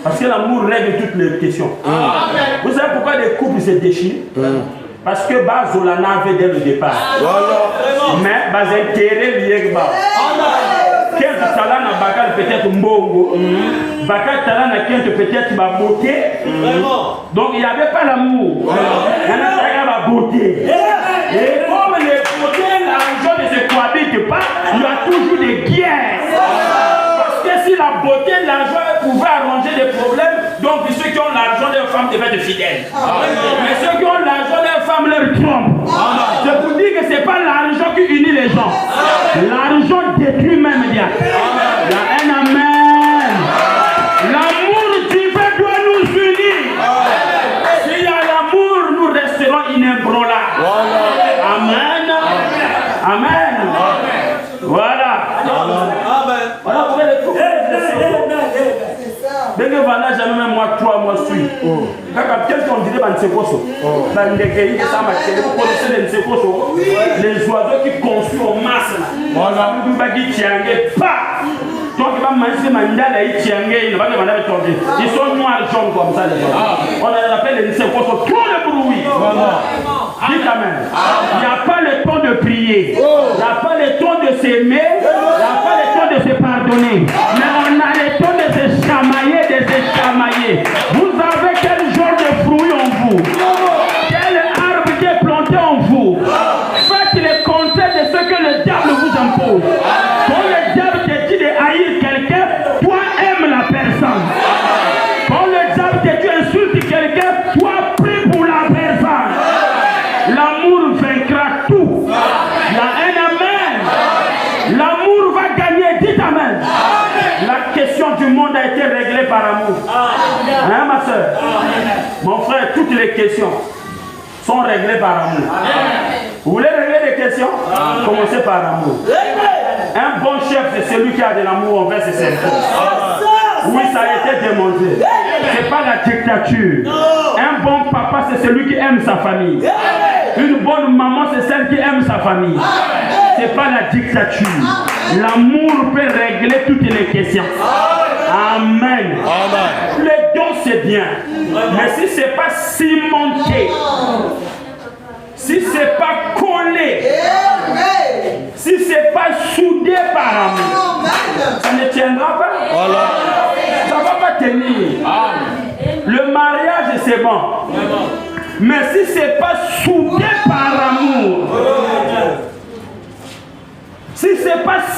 Parce que l'amour règle toutes les questions. Vous savez pourquoi les couples se déchirent? Parce que Bazola n'avait dès le départ. Mais bas intérêt lié bas. Quand talent na bakal peut-être mbongo. Bakal talent na quinte peut-être ba beauté. Donc il n'y avait pas l'amour. Il y en a la beauté. Et comme les beautés, l'argent ne se cohabite pas, il y a toujours des guerres. Parce que si la beauté et l'argent pouvaient arranger des problèmes, donc ceux qui ont l'argent, leurs femmes devaient être fidèles. Mais ceux qui ont l'argent, leurs femmes leur trompent. Je vous dis que ce n'est pas l'argent qui unit les gens. L'argent détruit même bien. Il y a un amen. L'amour divin doit nous unir. S'il y a l'amour, nous resterons inébranlables. Amen. Amen. Voilà. Voilà pourquoi les couples. Dès que voilà, jamais même moi, 3 mois suite. Quand quelqu'un on dirait Bansekoso, vous connaissez les Nsekoso, les oiseaux qui construisent en masse. Voilà, vous bagi tiangé, pas. Donc il va manger mandala et tiangé, il va les tomber. Ils sont noirs jaunes comme ça. On les appelle les Nsekoso, tout le bruit. Dites amen. Il n'y a pas le temps de prier, il n'y a pas le temps de s'aimer, il n'y a pas le temps de se pardonner. Mais on a le temps de se chamailler, de se chamailler. Vous avez quel genre de fruits en vous? Quel arbre qui est planté en vous? Faites le contraire de ce que le diable vous impose. Quand le diable te dit de haïr quelqu'un, toi aime la personne. Quand le diable te dit insulte quelqu'un, toi prie pour la personne. L'amour vaincra tout. Il y a un amen. L'amour va gagner. Dites amen. La question du monde a été réglée par amour. Hein, ma soeur? Mon frère, toutes les questions sont réglées par amour. Vous voulez régler des questions? Commencez par amour. Un bon chef, c'est celui qui a de l'amour envers ses serviteurs. Oui, ça a été démontré. Ce n'est pas la dictature. Un bon papa, c'est celui qui aime sa famille. Une bonne maman, c'est celle qui aime sa famille. Ce n'est pas la dictature. L'amour peut régler toutes les questions. Amen. Le don, c'est bien. Mais si ce n'est pas cimenté, si ce n'est pas collé, si ce n'est pas soudé par amour, ça ne tiendra pas. Ça ne va pas tenir. Le mariage, c'est bon. Mais si ce n'est pas soudé par amour, si ce n'est pas